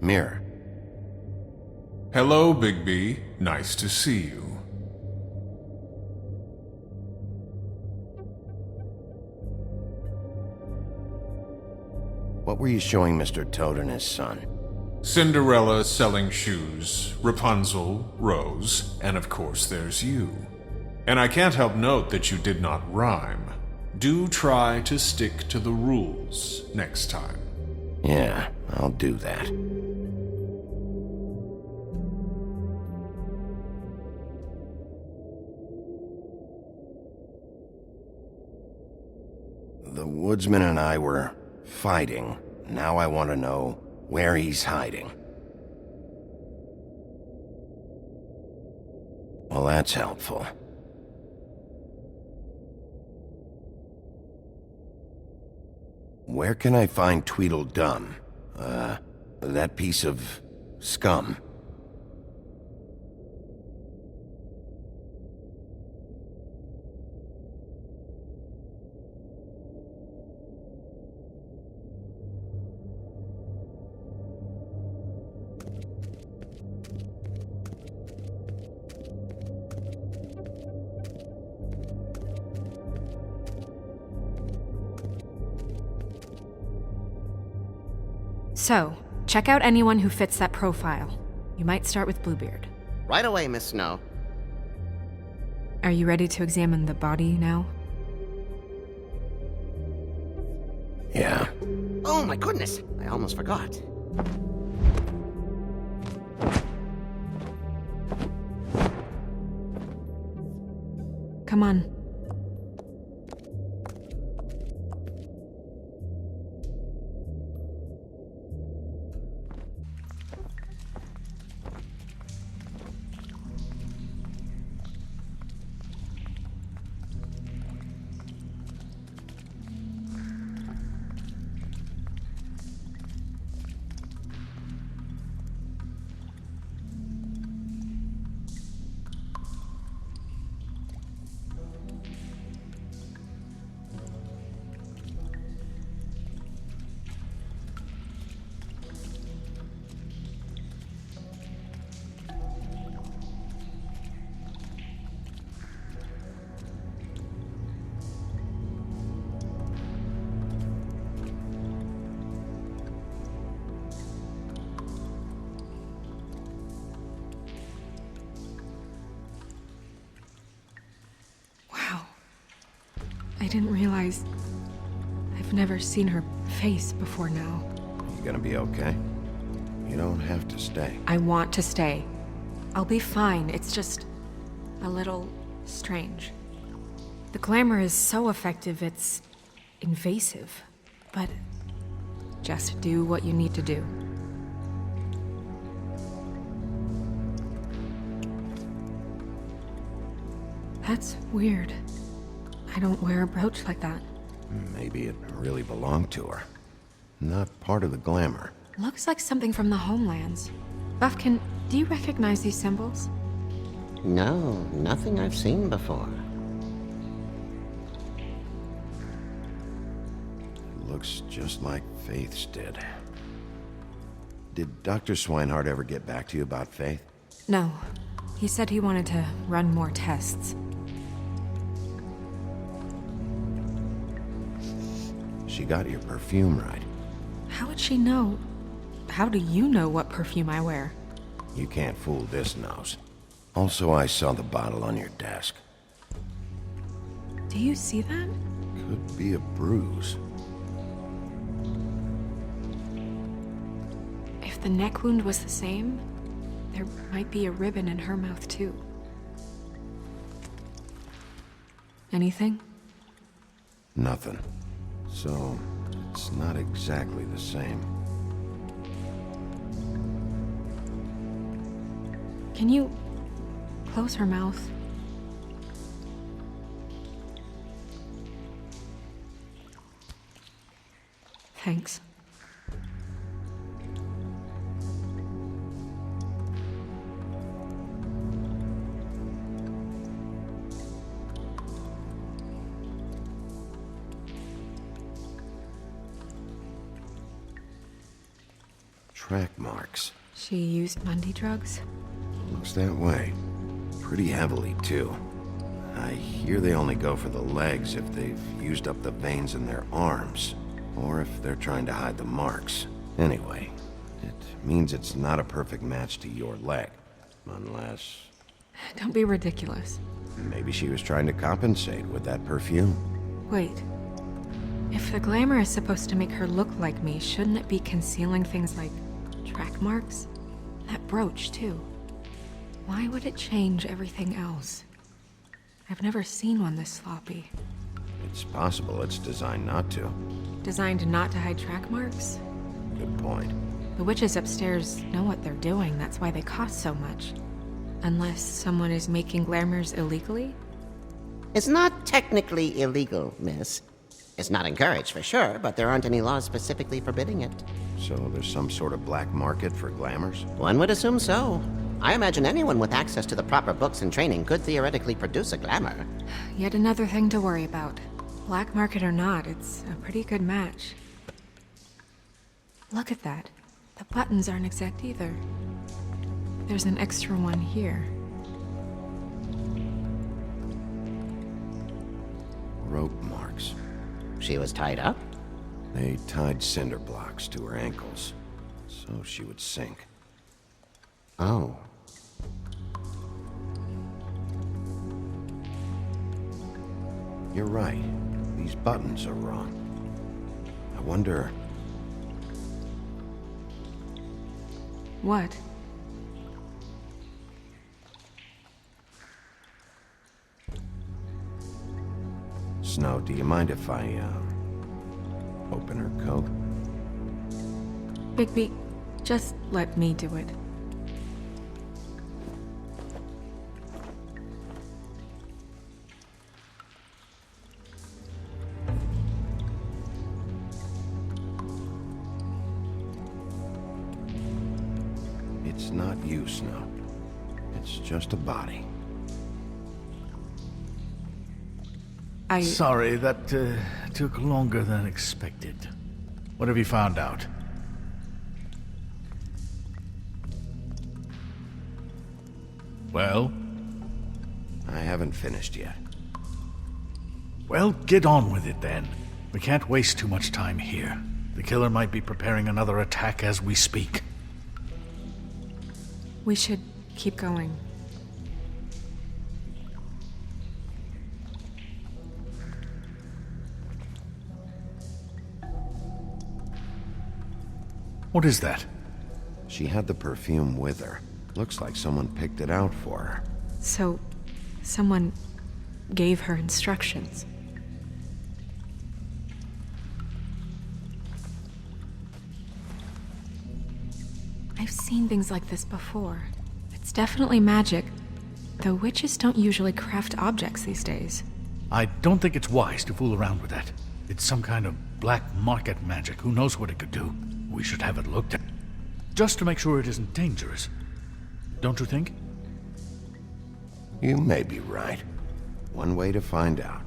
Mirror. Hello, Bigby. Nice to see you. What were you showing Mr. Toad and his son? Cinderella selling shoes, Rapunzel, Rose, and of course there's you. And I can't help note that you did not rhyme. Do try to stick to the rules next time. Yeah, I'll do that. The woodsman and I were fighting. Now I want to know where he's hiding. Well, that's helpful. Where can I find Tweedledum? That piece of scum. So, check out anyone who fits that profile. You might start with Bluebeard. Right away, Miss Snow. Are you ready to examine the body now? Yeah. Oh my goodness, I almost forgot. Come on. I didn't realize I've never seen her face before now. You gonna be okay? You don't have to stay. I want to stay. I'll be fine. It's just a little strange. The glamour is so effective, it's invasive. But just do what you need to do. That's weird. I don't wear a brooch like that. Maybe it really belonged to her. Not part of the glamour. Looks like something from the homelands. Buffkin, do you recognize these symbols? No, nothing I've seen before. Looks just like Faith's did. Did Dr. Swinehart ever get back to you about Faith? No. He said he wanted to run more tests. She got your perfume right. How would she know? How do you know what perfume I wear? You can't fool this nose. Also, I saw the bottle on your desk. Do you see that? Could be a bruise. If the neck wound was the same, there might be a ribbon in her mouth too. Anything? Nothing. So, it's not exactly the same. Can you close her mouth? Thanks. Track marks. She used Mundy drugs? Looks that way. Pretty heavily, too. I hear they only go for the legs if they've used up the veins in their arms, or if they're trying to hide the marks. Anyway, it means it's not a perfect match to your leg, unless... Don't be ridiculous. Maybe she was trying to compensate with that perfume. Wait. If the glamour is supposed to make her look like me, shouldn't it be concealing things like track marks? That brooch, too. Why would it change everything else? I've never seen one this sloppy. It's possible it's designed not to. Designed not to hide track marks? Good point. The witches upstairs know what they're doing, that's why they cost so much. Unless someone is making glamours illegally? It's not technically illegal, miss. It's not encouraged for sure, but there aren't any laws specifically forbidding it. So there's some sort of black market for glamours? One would assume so. I imagine anyone with access to the proper books and training could theoretically produce a glamour. Yet another thing to worry about. Black market or not, it's a pretty good match. Look at that. The buttons aren't exact either. There's an extra one here. Rope marks. She was tied up? They tied cinder blocks to her ankles, so she would sink. Oh. You're right. These buttons are wrong. I wonder... What? Snow, do you mind if I, open her coat? Bigby, just let me do it. It's not you, Snow. It's just a body. Sorry, that took longer than expected. What have you found out? Well? I haven't finished yet. Well, get on with it then. We can't waste too much time here. The killer might be preparing another attack as we speak. We should keep going. What is that? She had the perfume with her. Looks like someone picked it out for her. So, someone gave her instructions. I've seen things like this before. It's definitely magic, though witches don't usually craft objects these days. I don't think it's wise to fool around with that. It's some kind of black market magic. Who knows what it could do? We should have it looked at. Just to make sure it isn't dangerous. Don't you think? You may be right. One way to find out.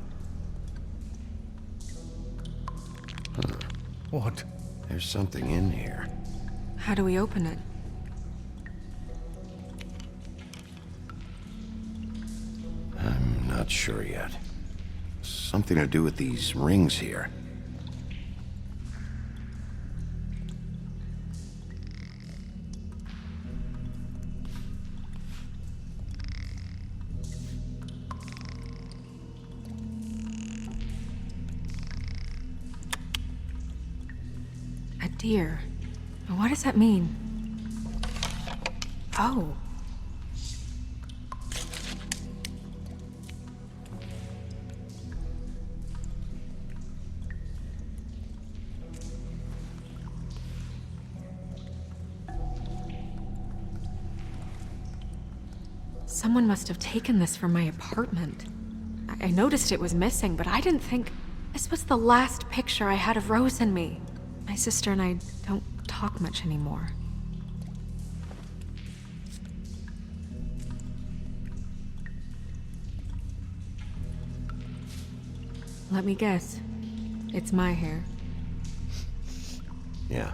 What? There's something in here. How do we open it? I'm not sure yet. Something to do with these rings here. A deer. What does that mean? Oh. Someone must have taken this from my apartment. I noticed it was missing, but I didn't think... This was the last picture I had of Rose and me. My sister and I don't talk much anymore. Let me guess. It's my hair. Yeah.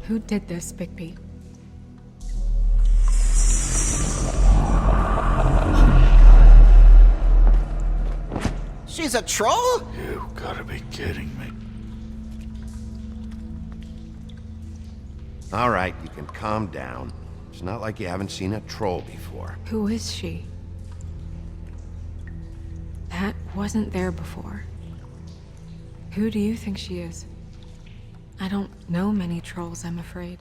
Who did this, Bigby? She's a troll? You gotta be kidding me. All right, you can calm down. It's not like you haven't seen a troll before. Who is she? That wasn't there before. Who do you think she is? I don't know many trolls, I'm afraid.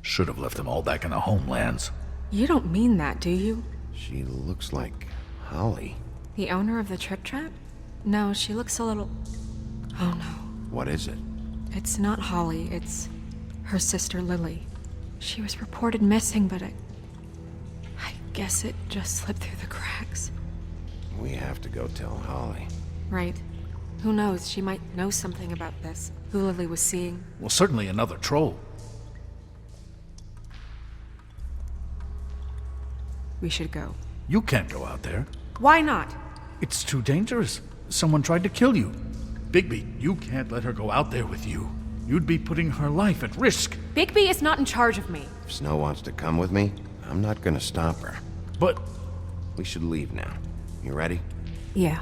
Should have left them all back in the homelands. You don't mean that, do you? She looks like Holly. The owner of the Trip Trap? No, she looks a little... Oh no. What is it? It's not Holly, it's her sister Lily. She was reported missing, but I guess it just slipped through the cracks. We have to go tell Holly. Right. Who knows, she might know something about this. Who Lily was seeing. Well, certainly another troll. We should go. You can't go out there. Why not? It's too dangerous. Someone tried to kill you. Bigby, you can't let her go out there with you. You'd be putting her life at risk. Bigby is not in charge of me. If Snow wants to come with me, I'm not gonna stop her. But We should leave now. You ready? Yeah.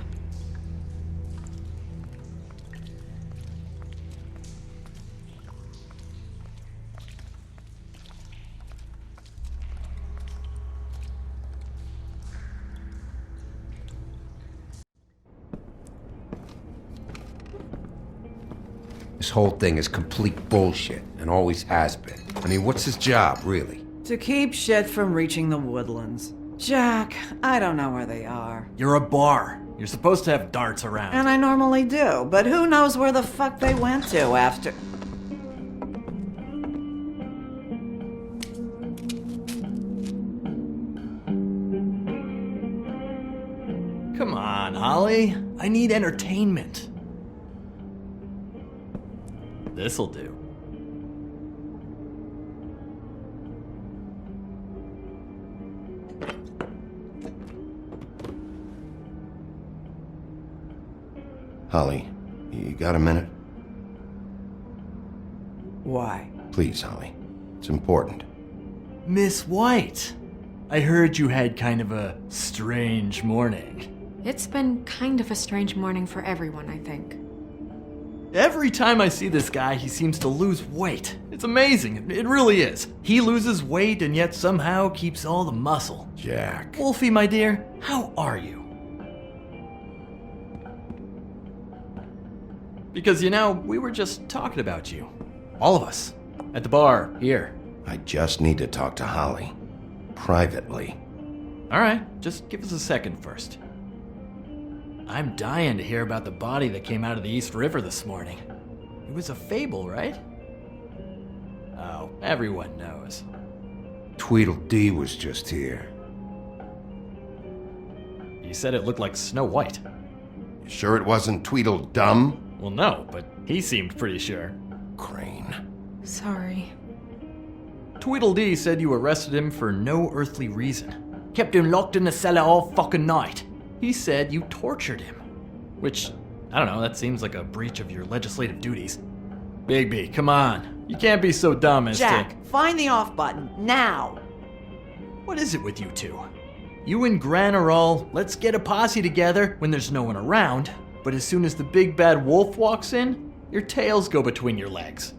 This whole thing is complete bullshit, and always has been. I mean, what's his job, really? To keep shit from reaching the woodlands. Jack, I don't know where they are. You're a bar. You're supposed to have darts around. And I normally do, but who knows where the fuck they went to after... Come on, Holly. I need entertainment. This'll do. Holly, you got a minute? Why? Please, Holly. It's important. Miss White, I heard you had kind of a strange morning. It's been kind of a strange morning for everyone, I think. Every time I see this guy, he seems to lose weight. It's amazing. It really is. He loses weight and yet somehow keeps all the muscle. Jack. Wolfie, my dear, how are you? Because, you know, we were just talking about you. All of us. At the bar, here. I just need to talk to Holly. Privately. Alright, just give us a second first. I'm dying to hear about the body that came out of the East River this morning. It was a fable, right? Oh, everyone knows. Tweedledee was just here. You said it looked like Snow White. You sure it wasn't Tweedledum? Well, no, but he seemed pretty sure. Crane. Sorry. Tweedledee said you arrested him for no earthly reason. Kept him locked in the cellar all fucking night. He said you tortured him. Which, I don't know, that seems like a breach of your legislative duties. Bigby, come on. You can't be so dumb as Jack, find the off button, now! What is it with you two? You and Gran are all, let's get a posse together when there's no one around, but as soon as the big bad wolf walks in, your tails go between your legs.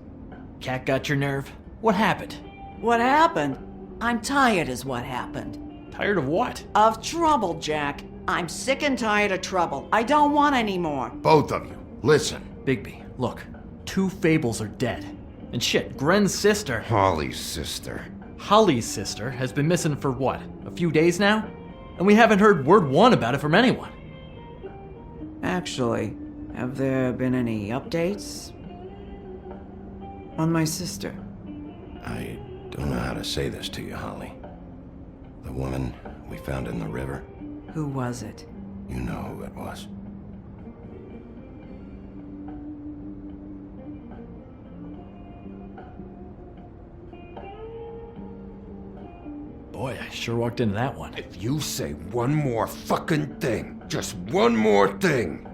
Cat got your nerve? What happened? What happened? I'm tired is what happened. Tired of what? Of trouble, Jack. I'm sick and tired of trouble. I don't want any more. Both of you, listen. Bigby, look. 2 fables are dead. And shit, Gren's sister, Holly's sister. Holly's sister, has been missing for what, a few days now? And we haven't heard word one about it from anyone. Actually, have there been any updates? On my sister? I don't know how to say this to you, Holly. The woman we found in the river, Who was it? you know who it was. Boy, I sure walked into that one. If you say one more fucking thing, just one more thing.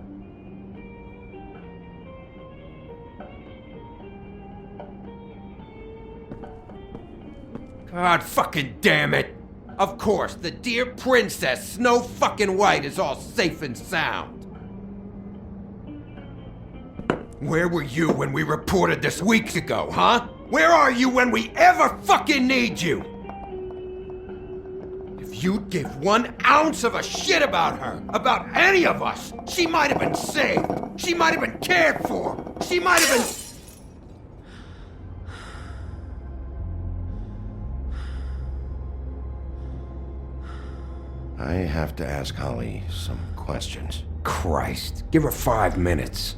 God fucking damn it! Of course, the dear Princess Snow fucking White is all safe and sound. Where were you when we reported this weeks ago, huh? Where are you when we ever fucking need you? If you'd give 1 ounce of a shit about her, about any of us, she might have been saved. She might have been cared for. She might have been... I have to ask Holly some questions. Christ, give her 5 minutes.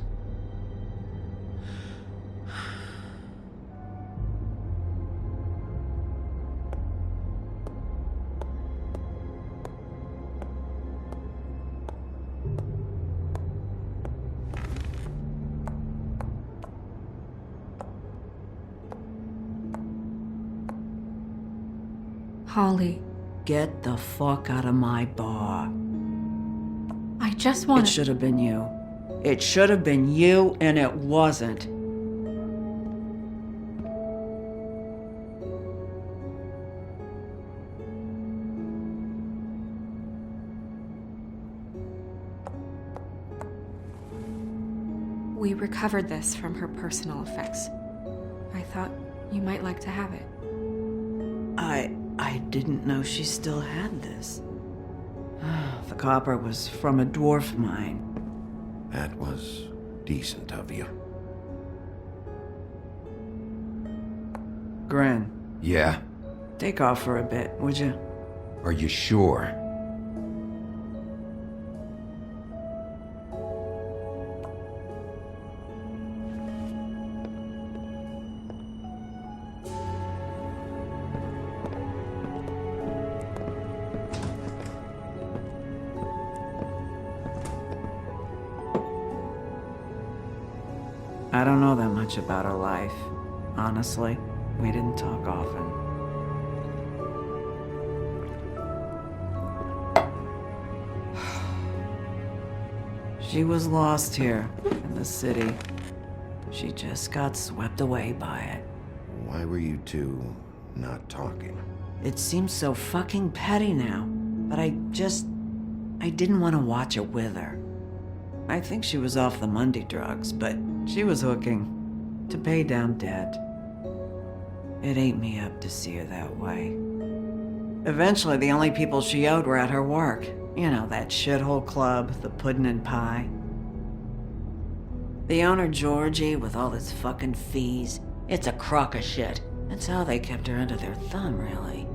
Holly, Get the fuck out of my bar. I just It want should have been you. It should have been you, and it wasn't. We recovered this from her personal effects. I thought you might like to have it. I didn't know she still had this. The copper was from a dwarf mine. That was decent of you. Gren, Yeah? take off for a bit, would you? Are you sure? I don't know that much about her life. Honestly, we didn't talk often. She was lost here in the city. She just got swept away by it. Why were you two not talking? It seems so fucking petty now, but I didn't want to watch it with her. I think she was off the Monday drugs, but she was hooking to pay down debt. It ate me up to see her that way. Eventually, the only people she owed were at her work. You know, that shithole club, the Puddin' and Pie. The owner, Georgie, with all his fucking fees, it's a crock of shit. That's how they kept her under their thumb, really.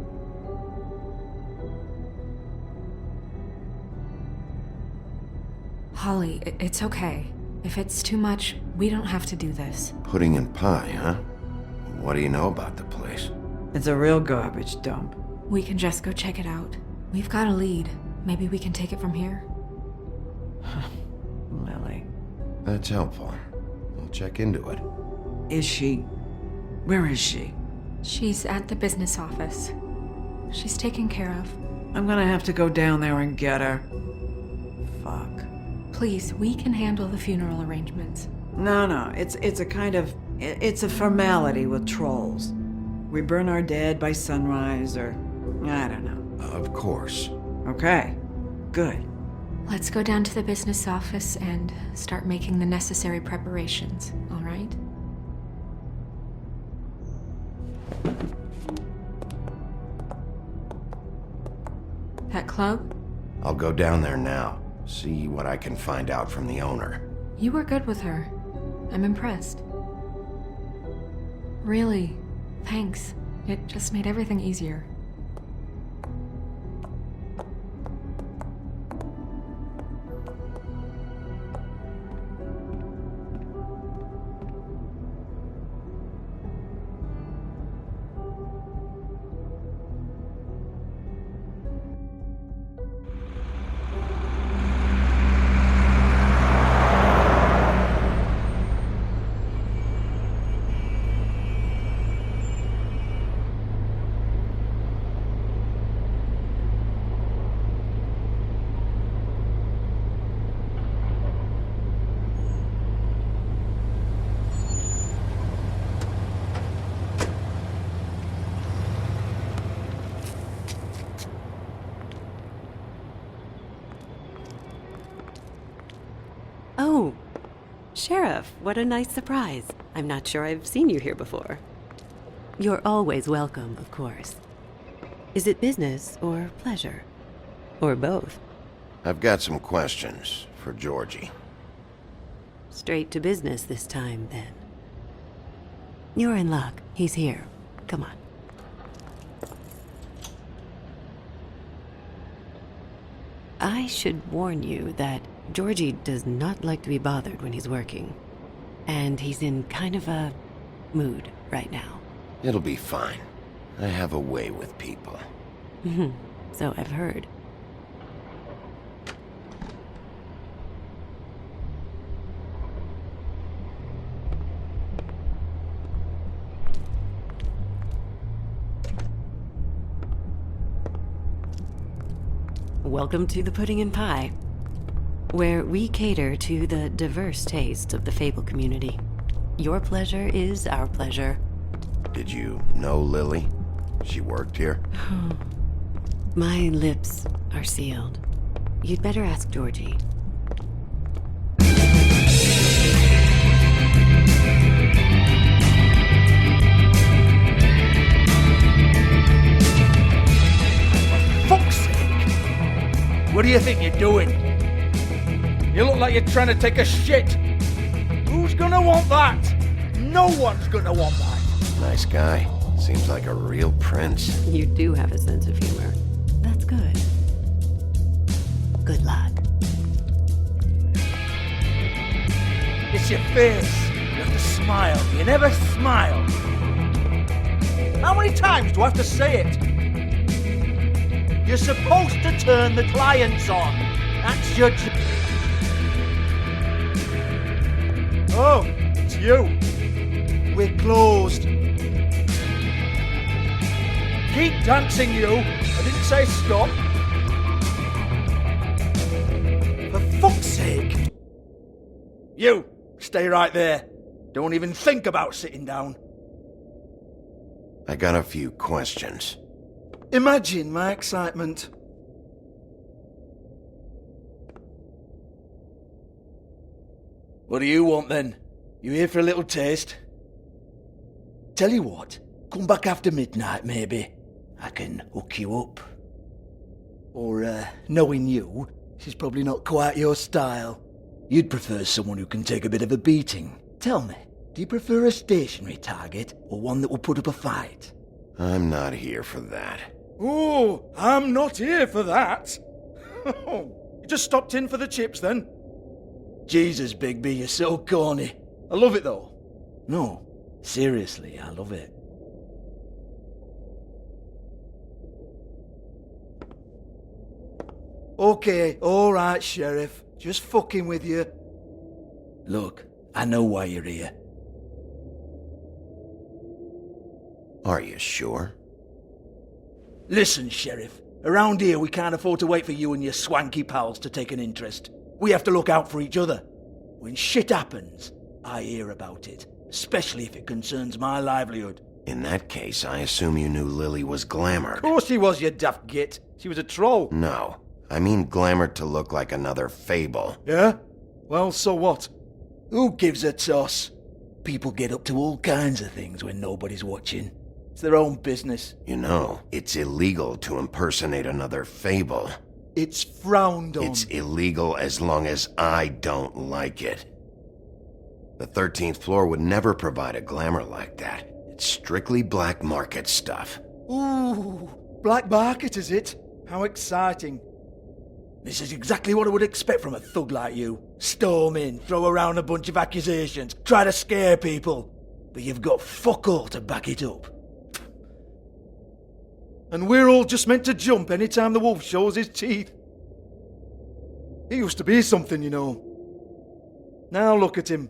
Holly, it's okay. If it's too much, we don't have to do this. Pudding and pie, huh? What do you know about the place? It's a real garbage dump. We can just go check it out. We've got a lead. Maybe we can take it from here. Lily. That's helpful. I'll check into it. Is she... Where is she? She's at the business office. She's taken care of. I'm gonna have to go down there and get her. Fuck. Please, we can handle the funeral arrangements. No, it's a kind of... It's a formality with trolls. We burn our dead by sunrise, or... I don't know. Of course. Okay, good. Let's go down to the business office and start making the necessary preparations, all right? That club? I'll go down there now. See what I can find out from the owner. You were good with her. I'm impressed. Really, thanks. It just made everything easier. Sheriff, what a nice surprise. I'm not sure I've seen you here before. You're always welcome, of course. Is it business or pleasure? Or both? I've got some questions for Georgie. Straight to business this time, then. You're in luck. He's here. Come on. I should warn you that Georgie does not like to be bothered when he's working. And he's in kind of a mood right now. It'll be fine. I have a way with people. So I've heard. Welcome to the Pudding and Pie, where we cater to the diverse tastes of the Fable community. Your pleasure is our pleasure. Did you know Lily? She worked here? My lips are sealed. You'd better ask Georgie. Fuck's sake! What do you think you're doing? You look like you're trying to take a shit. Who's gonna want that? No one's gonna want that. Nice guy. Seems like a real prince. You do have a sense of humor. That's good. Good luck. It's your face. You have to smile. You never smile. How many times do I have to say it? You're supposed to turn the clients on. That's your job. Oh, it's you. We're closed. Keep dancing, you. I didn't say stop. For fuck's sake. You, stay right there. Don't even think about sitting down. I got a few questions. Imagine my excitement. What do you want then? You here for a little taste? Tell you what, come back after midnight maybe. I can hook you up. Or, knowing you, she's probably not quite your style. You'd prefer someone who can take a bit of a beating. Tell me, do you prefer a stationary target or one that will put up a fight? I'm not here for that. Oh, I'm not here for that. You just stopped in for the chips then? Jesus, Bigby, you're so corny. I love it though. No, seriously, I love it. Okay, alright, Sheriff. Just fucking with you. Look, I know why you're here. Are you sure? Listen, Sheriff. Around here, we can't afford to wait for you and your swanky pals to take an interest. We have to look out for each other. When shit happens, I hear about it. Especially if it concerns my livelihood. In that case, I assume you knew Lily was glamored. Of course she was, you daft git. She was a troll. No. I mean glamored to look like another Fable. Yeah? Well, so what? Who gives a toss? People get up to all kinds of things when nobody's watching. It's their own business. You know, it's illegal to impersonate another Fable. It's frowned on. It's illegal as long as I don't like it. The 13th floor would never provide a glamour like that. It's strictly black market stuff. Ooh, black market is it? How exciting. This is exactly what I would expect from a thug like you. Storm in, throw around a bunch of accusations, try to scare people. But you've got fuck all to back it up. And we're all just meant to jump any time the wolf shows his teeth. He used to be something, you know. Now look at him.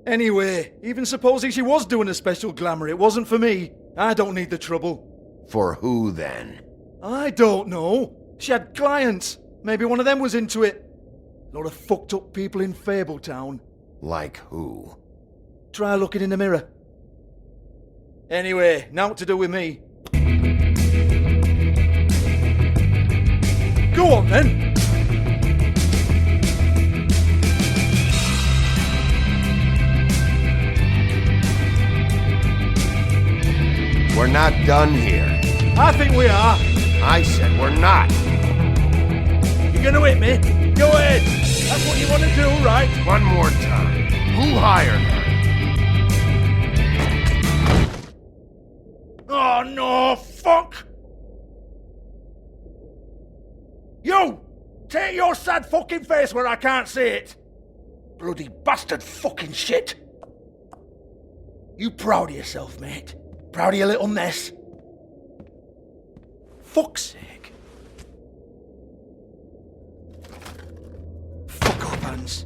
Anyway, even supposing she was doing a special glamour, it wasn't for me. I don't need the trouble. For who, then? I don't know. She had clients. Maybe one of them was into it. A lot of fucked up people in Fabletown. Like who? Try looking in the mirror. Anyway, now what to do with me. Go on then. we're not done here. I think we are. I said we're not. You gonna hit me? Go ahead. That's what you want to do, right? One more time. Who hired her? Oh no, fuck! You! Take your sad fucking face where I can't see it! Bloody bastard fucking shit! You proud of yourself, mate? Proud of your little mess? Fuck's sake. Fuck up, Hans.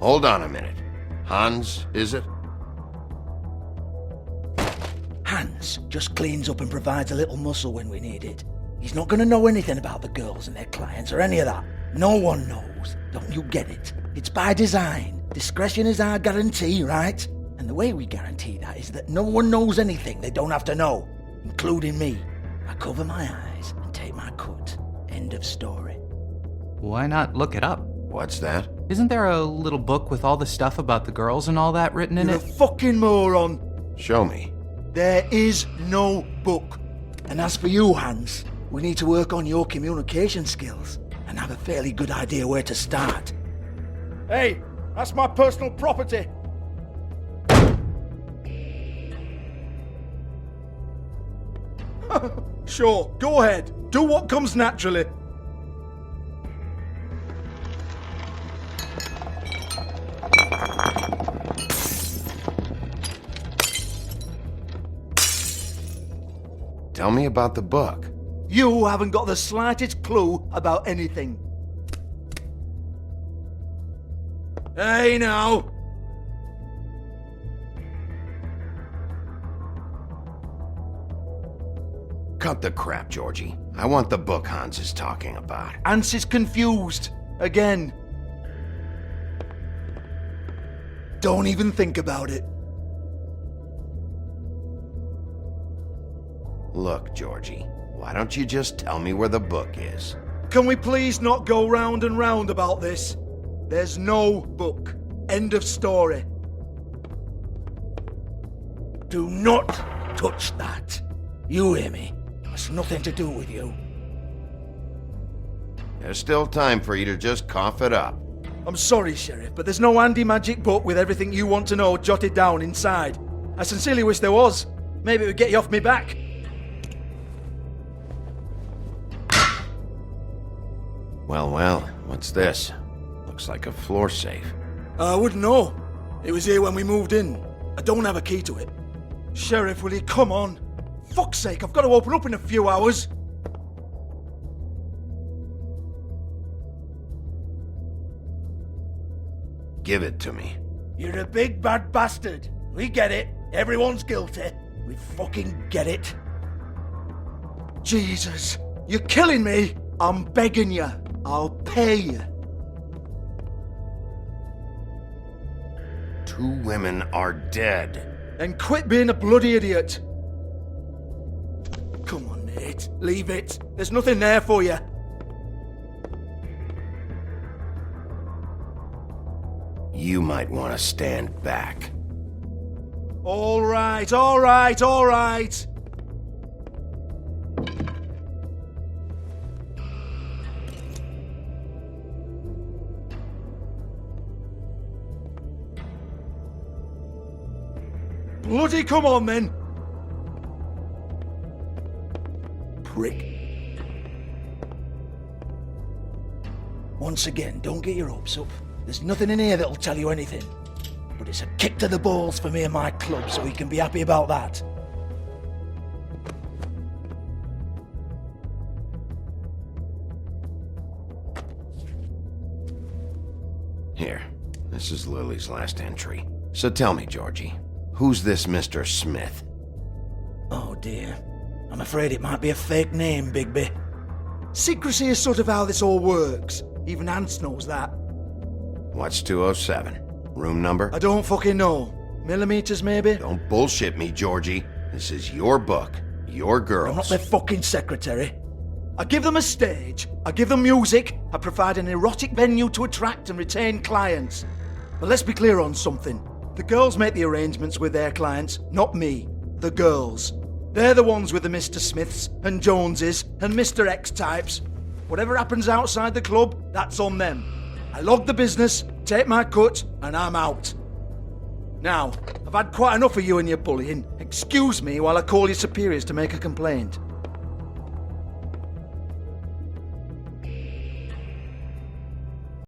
Hold on a minute. Hans, is it? Hans just cleans up and provides a little muscle when we need it. He's not gonna know anything about the girls and their clients or any of that. No one knows. Don't you get it? It's by design. Discretion is our guarantee, right? And the way we guarantee that is that no one knows anything they don't have to know, including me. I cover my eyes and take my cut. End of story. Why not look it up? What's that? Isn't there a little book with all the stuff about the girls and all that written in You're it? a fucking moron. Show me. There is no book. And as for you, Hans, we need to work on your communication skills and have a fairly good idea where to start. Hey, that's my personal property. Sure, go ahead. Do what comes naturally. Tell me about the book. You haven't got the slightest clue about anything. Hey, now. Cut the crap, Georgie. I want the book Hans is talking about. Hans is confused. Again. Don't even think about it. Look, Georgie, why don't you just tell me where the book is? Can we please not go round and round about this? There's no book. End of story. Do not touch that. You hear me? It's nothing to do with you. There's still time for you to just cough it up. I'm sorry, Sheriff, but there's no handy magic book with everything you want to know jotted down inside. I sincerely wish there was. Maybe it would get you off me back. Well, what's this? Looks like a floor safe. I wouldn't know. It was here when we moved in. I don't have a key to it. Sheriff, will you come on? Fuck's sake, I've got to open up in a few hours. Give it to me. You're a big bad bastard. We get it. Everyone's guilty. We fucking get it. Jesus, you're killing me. I'm begging you. I'll pay you. 2 women are dead. And quit being a bloody idiot. Come on, mate. Leave it. There's nothing there for you. You might want to stand back. All right, all right, all right. Bloody come on, then. Prick. Once again, don't get your hopes up. There's nothing in here that'll tell you anything. But it's a kick to the balls for me and my club, so we can be happy about that. Here, this is Lily's last entry. So tell me, Georgie, who's this Mr. Smith? Oh dear. I'm afraid it might be a fake name, Bigby. Secrecy is sort of how this all works. Even Hans knows that. What's 207? Room number? I don't fucking know. Millimeters, maybe? Don't bullshit me, Georgie. This is your book. Your girls. I'm not their fucking secretary. I give them a stage. I give them music. I provide an erotic venue to attract and retain clients. But let's be clear on something. The girls make the arrangements with their clients, not me. The girls. They're the ones with the Mr. Smiths and Joneses and Mr. X types. Whatever happens outside the club, that's on them. I log the business, take my cut, and I'm out. Now, I've had quite enough of you and your bullying. Excuse me while I call your superiors to make a complaint.